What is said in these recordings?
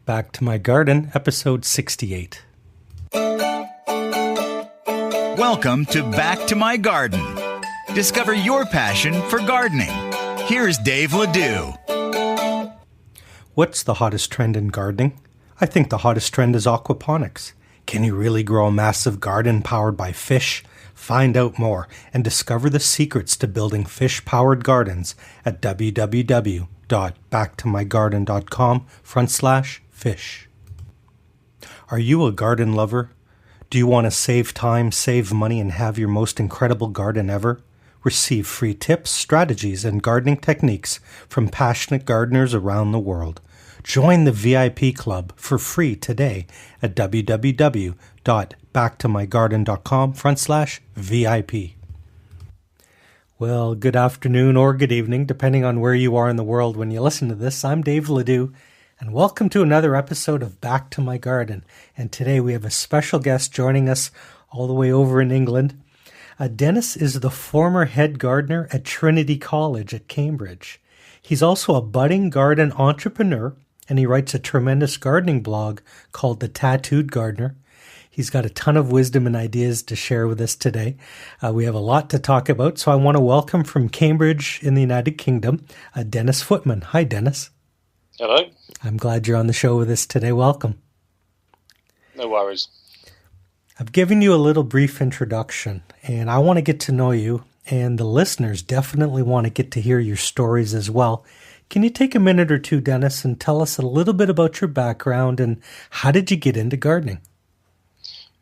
Back to My Garden, episode 68. Welcome to Back to My Garden. Discover your passion for gardening. Here's Dave Ledoux. What's the hottest trend in gardening? I think the hottest trend is aquaponics. Can you really grow a massive garden powered by fish? Find out more and discover the secrets to building fish-powered gardens at www.backtomygarden.com/fish. Are you a garden lover? Do you want to save time, save money, and have your most incredible garden ever? Receive free tips, strategies, and gardening techniques from passionate gardeners around the world. Join the VIP club for free today at www.backtomygarden.com/VIP. Well, good afternoon or good evening, depending on where you are in the world when you listen to this. I'm Dave Ledoux, and welcome to another episode of Back to My Garden. And today we have a special guest joining us all the way over in England. Dennis is the former head gardener at Trinity College at Cambridge. He's also a budding garden entrepreneur, and he writes a tremendous gardening blog called The Tattooed Gardener. He's got a ton of wisdom and ideas to share with us today. We have a lot to talk about, so I want to welcome from Cambridge in the United Kingdom, Dennis Footman. Hi, Dennis. Hello. I'm glad you're on the show with us today. Welcome. No worries. I've given you a little brief introduction, and I want to get to know you, and the listeners definitely want to get to hear your stories as well. Can you take a minute or two, Dennis, and tell us a little bit about your background and how did you get into gardening?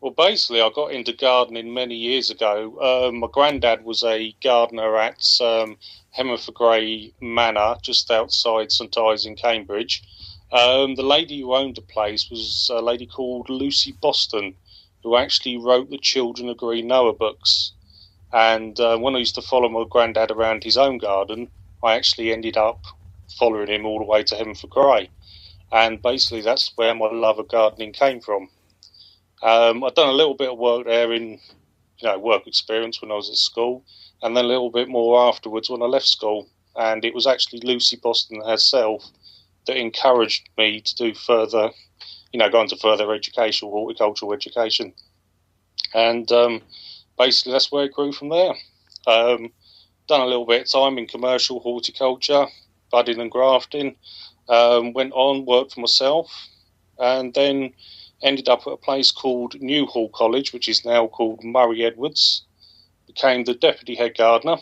Well, basically, I got into gardening many years ago. My granddad was a gardener at Hemmerford Grey Manor, just outside St Ives in Cambridge. The lady who owned the place was a lady called Lucy Boston, who actually wrote the Children of Green Noah books. And when I used to follow my granddad around his own garden, I actually ended up following him all the way to Hemmerford Grey. And basically that's where my love of gardening came from. I'd done a little bit of work there in, work experience when I was at school, and then a little bit more afterwards when I left school. And it was actually Lucy Boston herself that encouraged me to do further, go into further education, horticultural education. And basically that's where it grew from there. Done a little bit of time in commercial horticulture, budding and grafting, went on, worked for myself, and then ended up at a place called Newhall College, which is now called Murray Edwards. Became the deputy head gardener,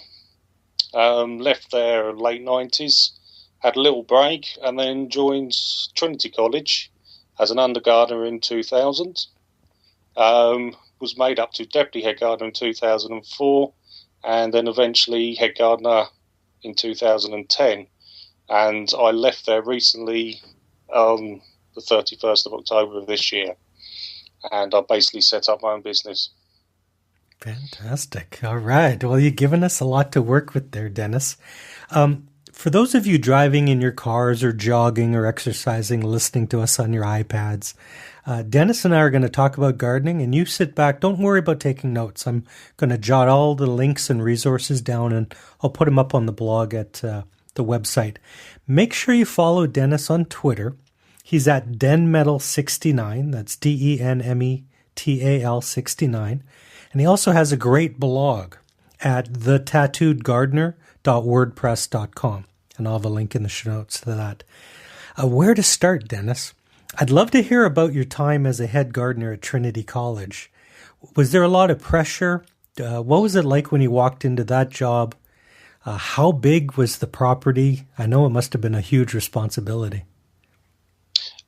left there in the late 90s, had a little break, and then joined Trinity College as an under gardener in 2000. Was made up to deputy head gardener in 2004, and then eventually head gardener in 2010. And I left there recently on the 31st of October of this year. And I basically set up my own business. Fantastic. All right. Well, you've given us a lot to work with there, Dennis. For those of you driving in your cars or jogging or exercising, listening to us on your iPads, Dennis and I are going to talk about gardening, and you sit back. Don't worry about taking notes. I'm going to jot all the links and resources down, and I'll put them up on the blog at the website. Make sure you follow Dennis on Twitter. He's at denmetal69. That's DENMETAL 69. And he also has a great blog at thetattooedgardener.wordpress.com. And I'll have a link in the show notes to that. Where to start, Dennis? I'd love to hear about your time as a head gardener at Trinity College. Was there a lot of pressure? What was it like when you walked into that job? How big was the property? I know it must have been a huge responsibility.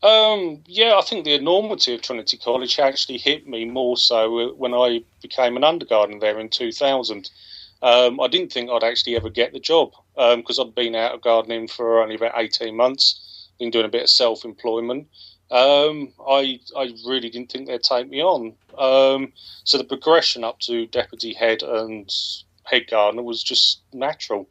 I think the enormity of Trinity College actually hit me more so when I became an undergardener there in 2000. I didn't think I'd actually ever get the job because I'd been out of gardening for only about 18 months, been doing a bit of self-employment. I really didn't think they'd take me on. So the progression up to deputy head and head gardener was just natural.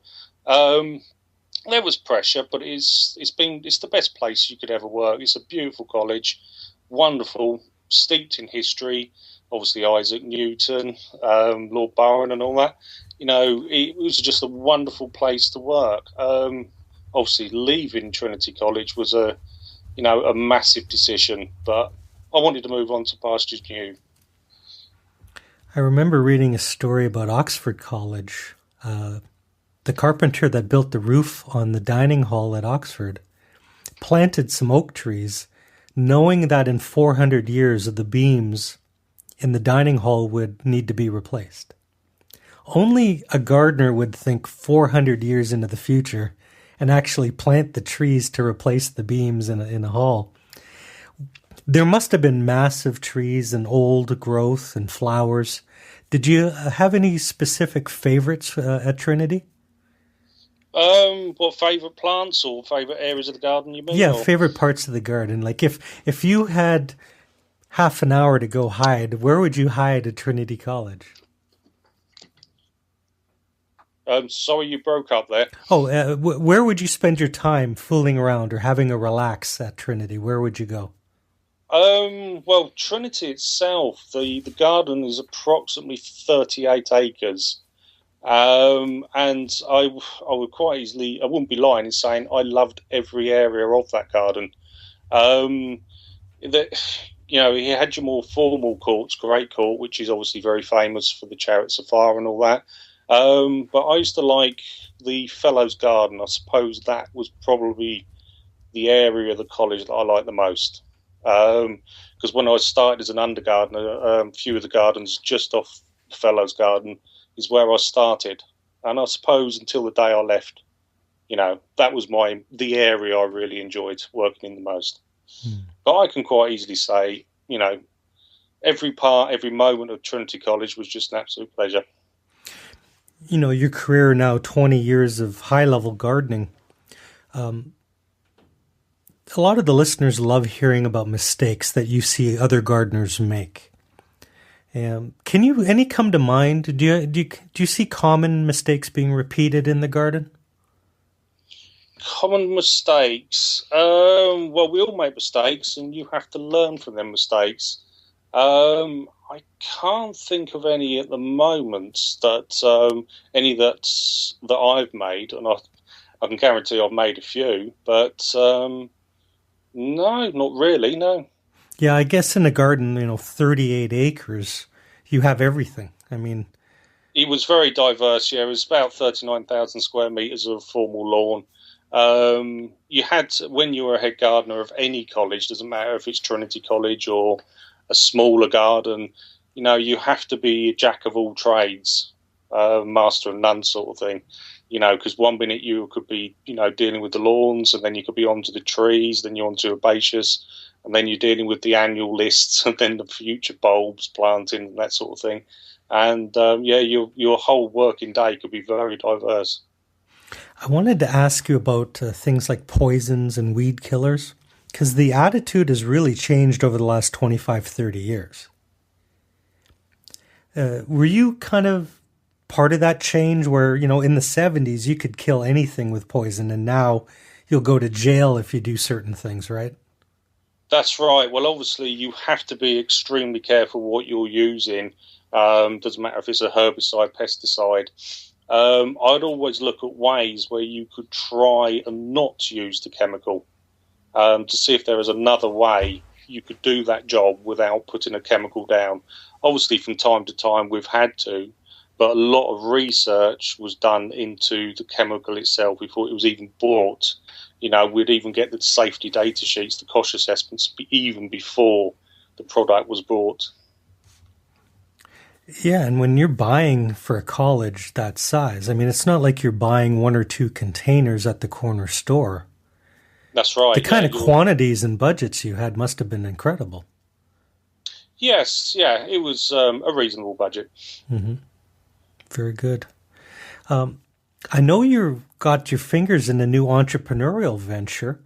There was pressure, but it's the best place you could ever work. It's a beautiful college, wonderful, steeped in history. Obviously, Isaac Newton, Lord Byron, and all that. It was just a wonderful place to work. Obviously, leaving Trinity College was a a massive decision. But I wanted to move on to pastures new. I remember reading a story about Oxford College. The carpenter that built the roof on the dining hall at Oxford planted some oak trees, knowing that in 400 years the beams in the dining hall would need to be replaced. Only a gardener would think 400 years into the future and actually plant the trees to replace the beams in a hall. There must have been massive trees and old growth and flowers. Did you have any specific favorites at Trinity? What favourite plants or favourite areas of the garden you mean? Yeah, or? favorite parts of the garden. Like if you had half an hour to go hide, where would you hide at Trinity College? Sorry, you broke up there. Oh, where would you spend your time fooling around or having a relax at Trinity? Where would you go? Well, Trinity itself, the garden is approximately 38 acres. And I would quite easily, I wouldn't be lying in saying I loved every area of that garden. You had your more formal courts, Great Court, which is obviously very famous for the Chariots of Fire and all that. But I used to like the Fellows Garden. I suppose that was probably the area of the college that I liked the most. Because when I started as an undergardener, a few of the gardens just off the Fellows Garden is where I started. And I suppose until the day I left, that was the area I really enjoyed working in the most. But I can quite easily say, every moment of Trinity College was just an absolute pleasure. Your career now, 20 years of high-level gardening. A lot of the listeners love hearing about mistakes that you see other gardeners make. Can any come to mind? Do you see common mistakes being repeated in the garden? Common mistakes. Well, we all make mistakes, and you have to learn from them mistakes. I can't think of any at the moment that I've made, and I can guarantee I've made a few, but no, not really, no. Yeah, I guess in a garden, 38 acres, you have everything. I mean, it was very diverse. Yeah, it was about 39,000 square meters of formal lawn. You had, when you were a head gardener of any college, doesn't matter if it's Trinity College or a smaller garden, you have to be a jack of all trades, master of none sort of thing. Because one minute you could be, dealing with the lawns, and then you could be onto the trees, then you're onto herbaceous, and then you're dealing with the annual lists, and then the future bulbs, planting, and that sort of thing. And your whole working day could be very diverse. I wanted to ask you about things like poisons and weed killers, because the attitude has really changed over the last 25, 30 years. Were you kind of part of that change where, in the 70s, you could kill anything with poison, and now you'll go to jail if you do certain things, right? That's right. Well, obviously, you have to be extremely careful what you're using. Doesn't matter if it's a herbicide, pesticide. I'd always look at ways where you could try and not use the chemical to see if there was another way you could do that job without putting a chemical down. Obviously, from time to time, we've had to, but a lot of research was done into the chemical itself before it was even bought. We'd even get the safety data sheets, the cost assessments, even before the product was bought. Yeah, and when you're buying for a college that size, it's not like you're buying one or two containers at the corner store. That's right. The kind of quantities and budgets you had must have been incredible. Yes, yeah, it was a reasonable budget. Mm-hmm. Very good. I know you've got your fingers in a new entrepreneurial venture.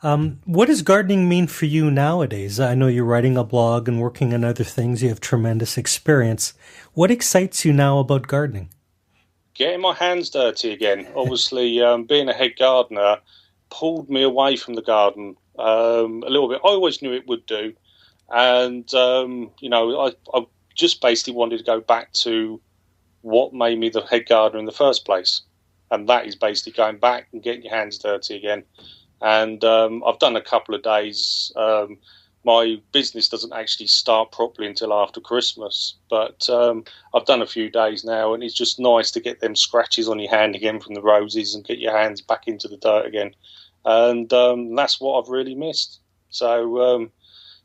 What does gardening mean for you nowadays? I know you're writing a blog and working on other things. You have tremendous experience. What excites you now about gardening? Getting my hands dirty again. Obviously, being a head gardener pulled me away from the garden a little bit. I always knew it would do. And, I just basically wanted to go back to what made me the head gardener in the first place. And that is basically going back and getting your hands dirty again. And I've done a couple of days. My business doesn't actually start properly until after Christmas, but I've done a few days now, and it's just nice to get them scratches on your hand again from the roses and get your hands back into the dirt again. And that's what I've really missed. So,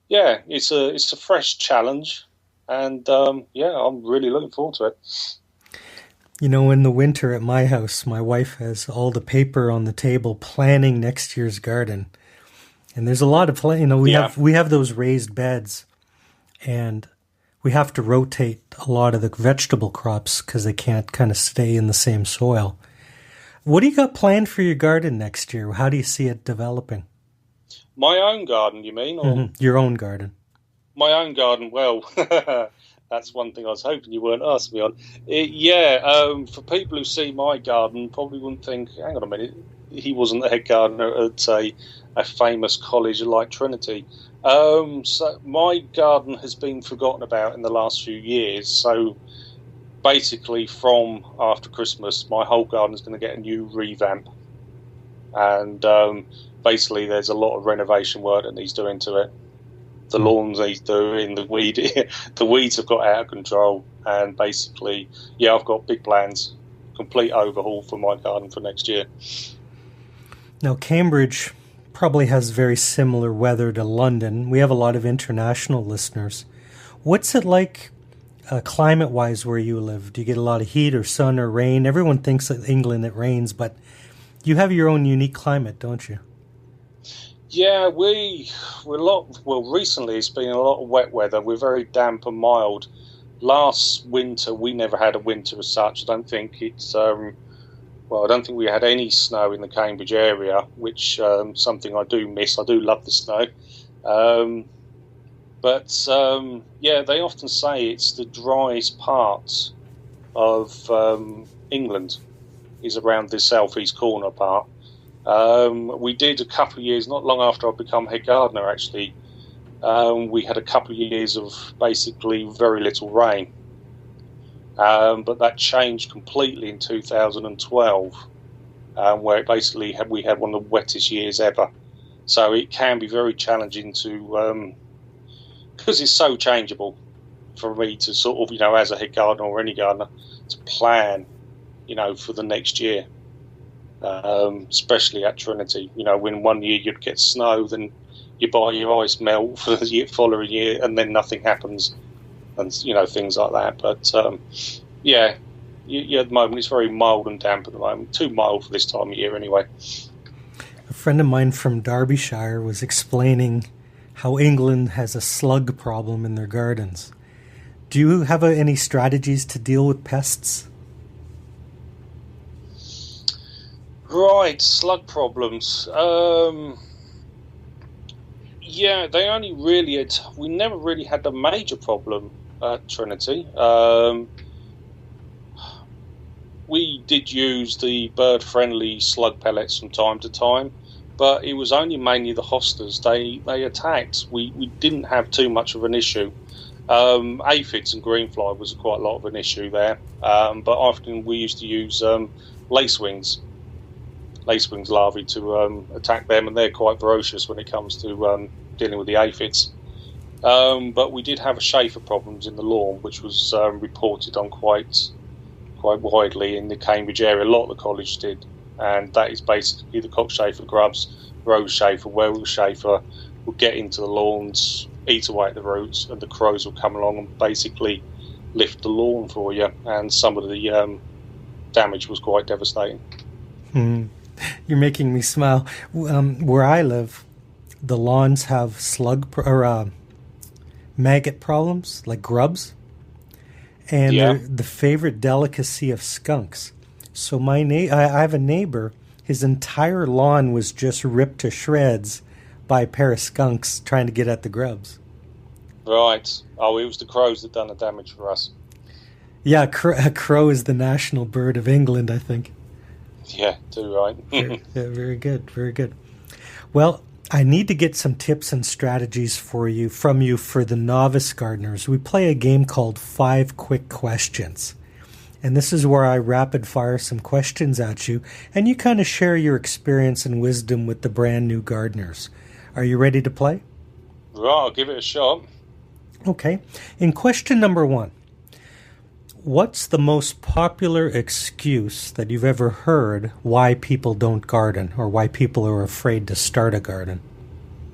yeah, it's a fresh challenge, and I'm really looking forward to it. You know, in the winter at my house, my wife has all the paper on the table planning next year's garden. And there's a lot of we have those raised beds, and we have to rotate a lot of the vegetable crops because they can't kind of stay in the same soil. What do you got planned for your garden next year? How do you see it developing? My own garden, you mean? Or your own garden? My own garden, well, that's one thing I was hoping you weren't asking me on. For people who see my garden, probably wouldn't think, hang on a minute, he wasn't the head gardener at a famous college like Trinity. So my garden has been forgotten about in the last few years. So basically from after Christmas, my whole garden is going to get a new revamp. And basically there's a lot of renovation work that needs doing to it. The lawns needs doing, the weeds have got out of control. And basically, I've got big plans, complete overhaul for my garden for next year. Now, Cambridge probably has very similar weather to London. We have a lot of international listeners. What's it like climate-wise where you live? Do you get a lot of heat or sun or rain? Everyone thinks that England it rains, but you have your own unique climate, don't you? Yeah, recently it's been a lot of wet weather. We're very damp and mild. Last winter, we never had a winter as such. I don't think I don't think we had any snow in the Cambridge area, which something I do miss. I do love the snow. They often say it's the driest part of England is around the southeast corner part. We did a couple of years, not long after I become head gardener, actually. We had a couple of years of basically very little rain. But that changed completely in 2012, where it basically we had one of the wettest years ever. So it can be very challenging to, because it's so changeable for me to sort of, as a head gardener or any gardener, to plan, for the next year, especially at Trinity. When one year you'd get snow, then you buy your ice melt for the following year, and then nothing happens. And things like that. But at the moment it's very mild and damp at the moment. Too mild for this time of year, anyway. A friend of mine from Derbyshire was explaining how England has a slug problem in their gardens. Do you have any strategies to deal with pests? Right, slug problems. They only really we never really had a major problem at Trinity. We did use the bird-friendly slug pellets from time to time, but it was only mainly the hostas. They attacked. We didn't have too much of an issue. Aphids and greenfly was quite a lot of an issue there, but often we used to use lacewings larvae to attack them, and they're quite ferocious when it comes to dealing with the aphids. But we did have a chafer problems in the lawn, which was reported on quite widely in the Cambridge area. A lot of the college did, and that is basically the cockchafer grubs, rose chafer, werewolf chafer would get into the lawns, eat away at the roots, and the crows would come along and basically lift the lawn for you. And some of the damage was quite devastating. You're making me smile. Where I live, the lawns have maggot problems, like grubs, and they're the favorite delicacy of skunks. So I have a neighbor, his entire lawn was just ripped to shreds by a pair of skunks trying to get at the grubs. Right. Oh, it was the crows that done the damage for us. Yeah, a crow is the national bird of England, I think. Yeah, too right. Very good, very good. Well, I need to get some tips and strategies from you for the novice gardeners. We play a game called 5 Quick Questions. And this is where I rapid fire some questions at you, and you kind of share your experience and wisdom with the brand new gardeners. Are you ready to play? Right, I'll give it a shot. Okay. In question number 1, what's the most popular excuse that you've ever heard why people don't garden, or why people are afraid to start a garden?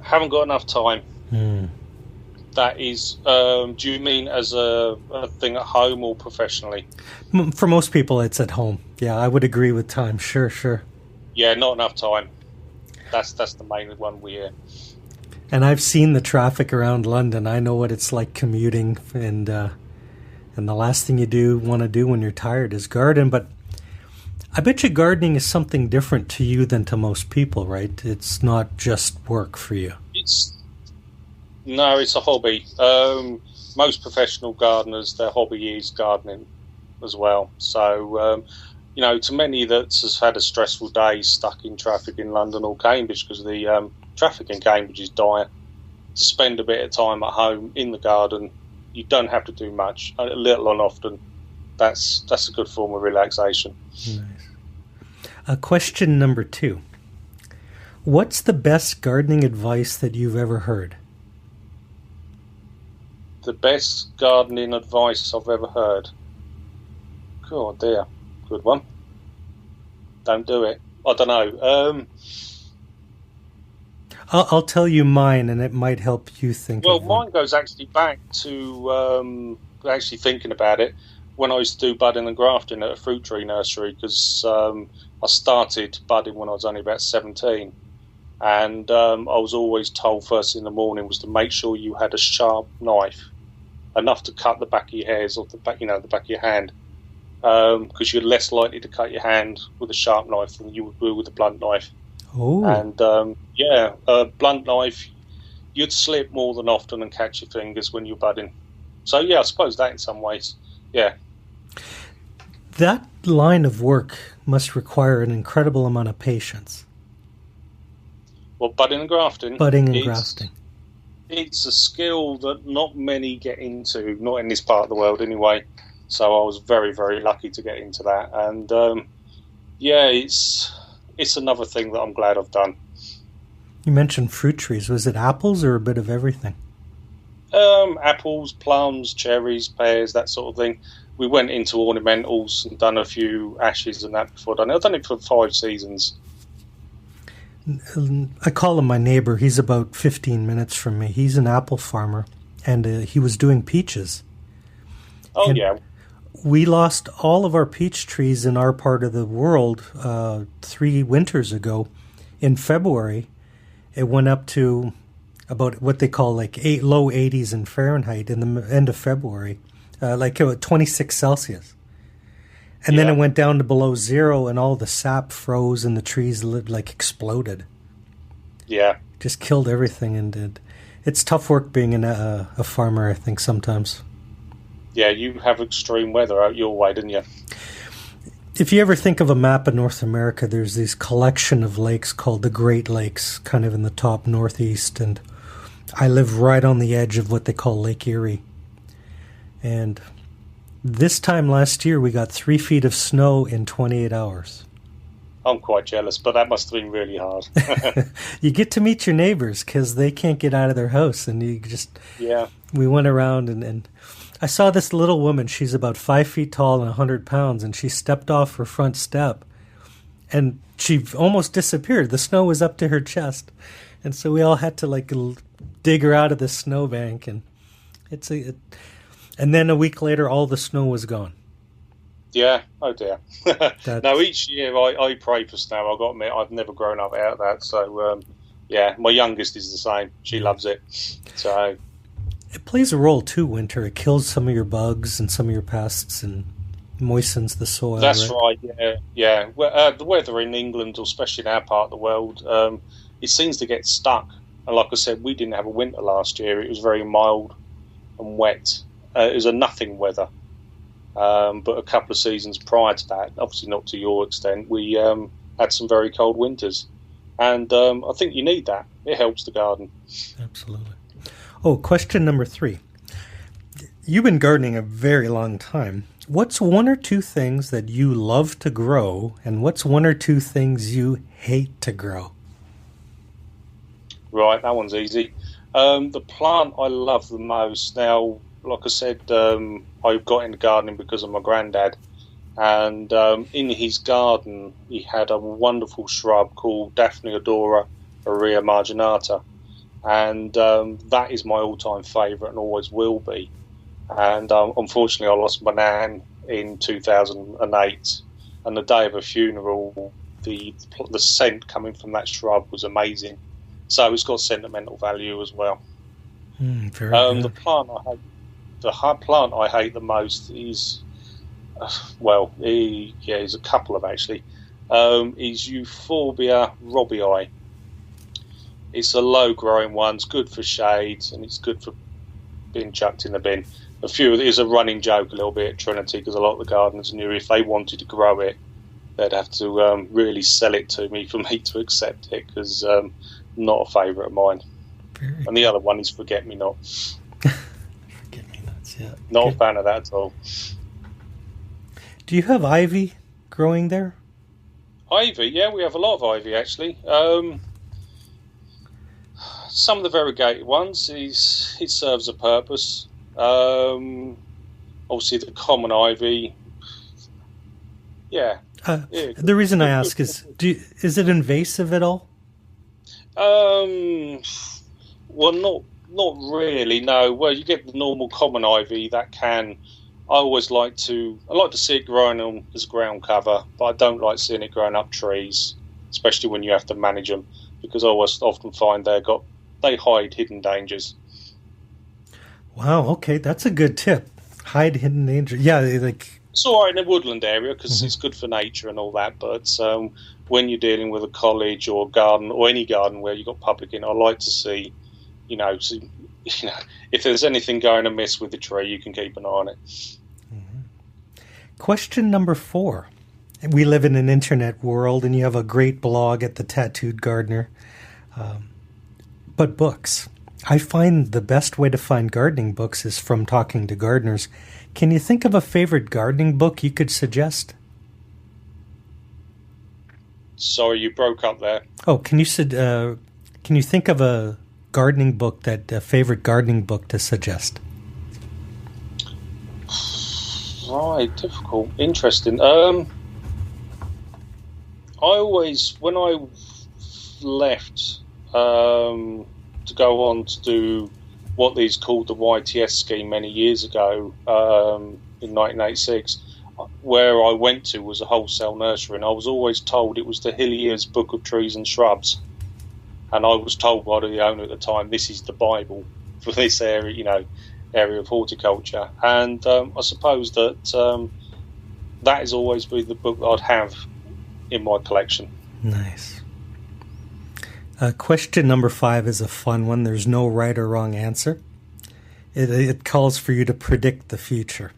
Haven't got enough time. That is, do you mean as a thing at home or professionally? For most people, it's at home. Yeah, I would agree with time. Sure. Yeah, not enough time. That's the main one we hear. And I've seen the traffic around London. I know what it's like commuting, and the last thing you want to do when you're tired is garden. But I bet you gardening is something different to you than to most people, right? It's not just work for you. No, it's a hobby. Most professional gardeners, their hobby is gardening as well. So, to many that has had a stressful day stuck in traffic in London or Cambridge, because the traffic in Cambridge is dire, to spend a bit of time at home in the garden, you don't have to do much, a little and often. That's a good form of relaxation. Nice. Question number 2. What's the best gardening advice that you've ever heard? The best gardening advice I've ever heard. God dear, good one. Don't do it. I don't know. I'll tell you mine, and it might help you think. Well, of one. mine goes actually back to actually thinking about it when I used to do budding and grafting at a fruit tree nursery, because I started budding when I was only about 17. And I was always told first in the morning was to make sure you had a sharp knife, enough to cut the back of your hairs or the back of your hand, because you're less likely to cut your hand with a sharp knife than you would do with a blunt knife. Oh. And a blunt knife, you'd slip more than often and catch your fingers when you're budding. So yeah, I suppose that in some ways, yeah. That line of work must require an incredible amount of patience. Well, budding and grafting. Grafting. It's a skill that not many get into, not in this part of the world anyway. So I was very, very lucky to get into that. And it's another thing that I'm glad I've done. You mentioned fruit trees. Was it apples or a bit of everything? Apples, plums, cherries, pears, that sort of thing. We went into ornamentals and done a few ashes and that before. I've done it for 5 seasons. I call him my neighbor. He's about 15 minutes from me. He's an apple farmer, and he was doing peaches. Oh, and yeah. We lost all of our peach trees in our part of the world 3 winters ago. In February, it went up to about what they call like low 80s in Fahrenheit in the end of February, like 26 Celsius. And then it went down to below 0, and all the sap froze, and the trees like exploded. Yeah, just killed everything, and it's tough work being a farmer, I think, sometimes. Yeah, you have extreme weather out your way, didn't you? If you ever think of a map of North America, there's this collection of lakes called the Great Lakes, kind of in the top northeast, and I live right on the edge of what they call Lake Erie. And this time last year, we got 3 feet of snow in 28 hours. I'm quite jealous, but that must have been really hard. You get to meet your neighbors because they can't get out of their house, and you just... Yeah. We went around, and I saw this little woman. She's about 5 feet tall and 100 pounds, and she stepped off her front step, and she almost disappeared. The snow was up to her chest, and so we all had to dig her out of the snowbank, and and then a week later, all the snow was gone. Yeah, oh dear. Now, each year I pray for snow. I've got to admit, I've never grown up out of that. So, my youngest is the same. She loves it. So it plays a role, too, winter. It kills some of your bugs and some of your pests and moistens the soil. That's right, yeah. Well, the weather in England, or especially in our part of the world, it seems to get stuck. And like I said, we didn't have a winter last year. It was very mild and wet. It was a nothing weather. But a couple of seasons prior to that, obviously not to your extent, we had some very cold winters. And I think you need that. It helps the garden. Absolutely. Oh, question number 3. You've been gardening a very long time. What's one or two things that you love to grow, and what's one or two things you hate to grow? Right, that one's easy. The plant I love the most now, like I said, I got into gardening because of my granddad. And in his garden, he had a wonderful shrub called Daphne odora aurea marginata. And that is my all-time favourite and always will be. And unfortunately, I lost my nan in 2008. And the day of a funeral, the scent coming from that shrub was amazing. So it's got sentimental value as well. Very good. The plant I hate the most is, there's a couple of actually. Is Euphorbia robbii. It's a low-growing one. It's good for shades, and it's good for being chucked in the bin. It is a running joke a little bit at Trinity because a lot of the gardeners knew if they wanted to grow it, they'd have to really sell it to me for me to accept it because not a favourite of mine. And the other one is Forget-Me-Not. Forget-Me-Nots, yeah. Not a fan of that at all. Do you have ivy growing there? Ivy, yeah, we have a lot of ivy actually. Some of the variegated ones, it serves a purpose. Obviously, the common ivy, yeah. The reason I ask is it invasive at all? Well, not really. No. Well, you get the normal common ivy that can. I like to see it growing on as ground cover, but I don't like seeing it growing up trees, especially when you have to manage them, because I often find they hide hidden dangers. Wow. Okay, that's a good tip. Hide hidden danger. Yeah, it's all right in a woodland area because it's good for nature and all that. But when you're dealing with a college or garden or any garden where you've got public in, I like to see, if there's anything going amiss with the tree, you can keep an eye on it. Question number 4. We live in an internet world, and you have a great blog at The Tattooed Gardener. But books. I find the best way to find gardening books is from talking to gardeners. Can you think of a favorite gardening book you could suggest? Sorry, you broke up there. Oh, can you think of a gardening book a favorite gardening book to suggest? Right, difficult. Interesting. When I left to go on to do what these called the YTS scheme many years ago in 1986, where I went to was a wholesale nursery, and I was always told it was the Hillier's Book of Trees and Shrubs, and I was told by the owner at the time, this is the Bible for this area, area of horticulture. And I suppose that that has always been the book that I'd have in my collection. Nice. Question number 5 is a fun one. There's no right or wrong answer. It calls for you to predict the future.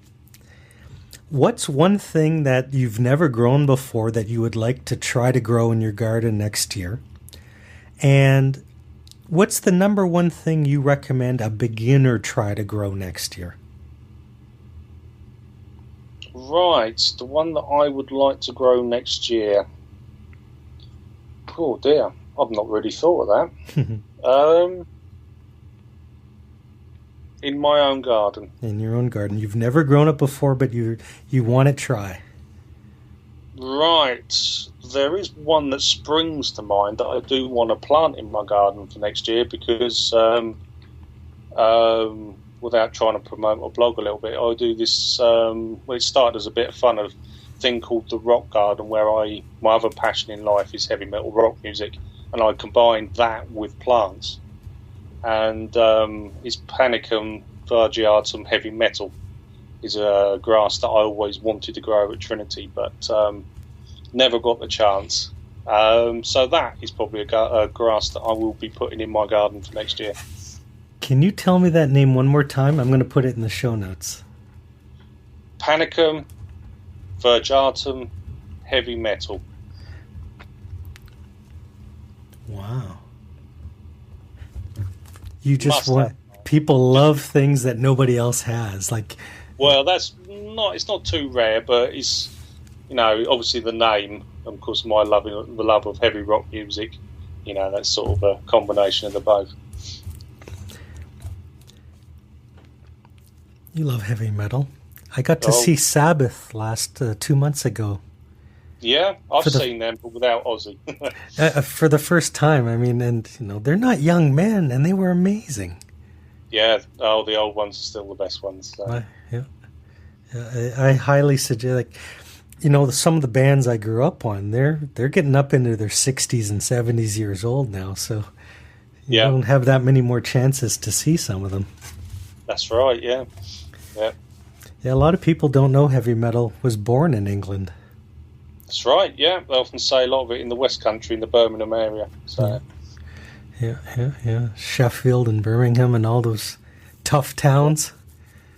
What's one thing that you've never grown before that you would like to try to grow in your garden next year? And what's the number one thing you recommend a beginner try to grow next year? Right, the one that I would like to grow next year. Oh dear, I've not really thought of that. In my own garden. In your own garden. You've never grown it before, but you want to try. Right. There is one that springs to mind that I do want to plant in my garden for next year because, without trying to promote my blog a little bit, I do this, it started as a bit of fun, a thing called the Rock Garden, where my other passion in life is heavy metal rock music, and I combine that with plants. And it's Panicum virgiatum heavy metal is a grass that I always wanted to grow at Trinity, but never got the chance. So that is probably a grass that I will be putting in my garden for next year. Can you tell me that name one more time? I'm going to put it in the show notes. Panicum virgiatum heavy metal. Wow. You just want... People love things that nobody else has. Like, Well, it's not too rare, but it's, obviously the name, of course, the love of heavy rock music, that's sort of a combination of the both. You love heavy metal. I got to see Sabbath last 2 months ago. Yeah, I've seen them, but without Ozzy. For the first time, and they're not young men, and they were amazing. Yeah, the old ones are still the best ones. So. I highly suggest, some of the bands I grew up on, they're getting up into their 60s and 70s years old now, so you don't have that many more chances to see some of them. That's right, yeah. Yeah, a lot of people don't know heavy metal was born in England. That's right, yeah. They often say a lot of it in the West Country, in the Birmingham area. So. Yeah. Sheffield and Birmingham and all those tough towns.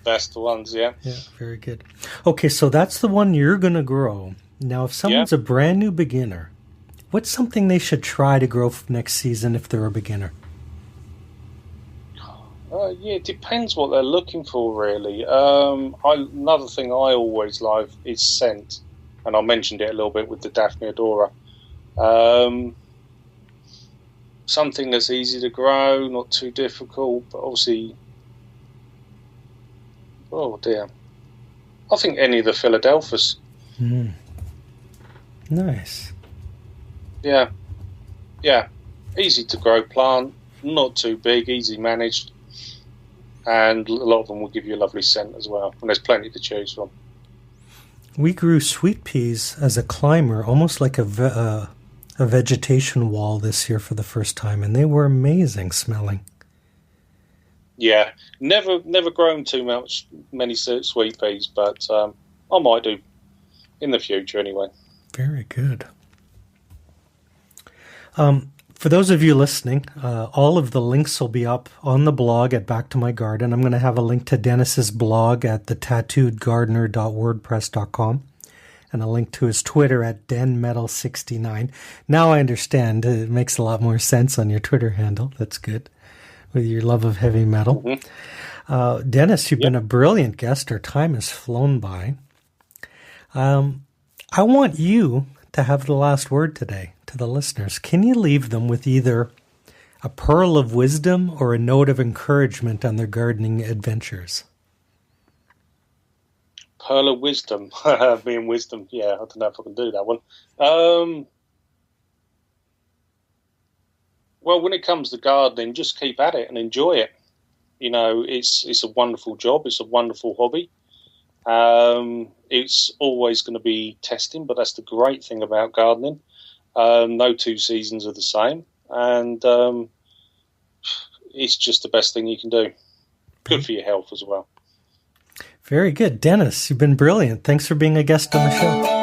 That's the ones, yeah. Yeah, very good. Okay, so that's the one you're going to grow. Now, if someone's a brand new beginner, what's something they should try to grow next season if they're a beginner? It depends what they're looking for, really. Another thing I always like is scent, and I mentioned it a little bit with the Daphne odora. Something that's easy to grow, not too difficult, but obviously... Oh, dear. I think any of the Philadelphus. Nice. Yeah. Easy to grow plant, not too big, easy managed. And a lot of them will give you a lovely scent as well. And there's plenty to choose from. We grew sweet peas as a climber, almost like a vegetation wall this year for the first time, and they were amazing smelling. Yeah, never grown many sweet peas, but I might do in the future anyway. Very good. For those of you listening, all of the links will be up on the blog at BackToMyGarden. I'm going to have a link to Dennis's blog at thetattooedgardener.wordpress.com and a link to his Twitter at denmetal69. Now I understand. It makes a lot more sense on your Twitter handle. That's good, with your love of heavy metal. Mm-hmm. Dennis, you've been a brilliant guest. Our time has flown by. I want you to have the last word today to the listeners. Can you leave them with either a pearl of wisdom or a note of encouragement on their gardening adventures? Pearl of wisdom. Being wisdom, yeah, I don't know if I can do that one. Well, when it comes to gardening, just keep at it and enjoy it. It's a wonderful job. It's a wonderful hobby. It's always going to be testing, but that's the great thing about gardening. No two seasons are the same, and it's just the best thing you can do. Good for your health as well. Very good. Dennis, you've been brilliant. Thanks for being a guest on the show.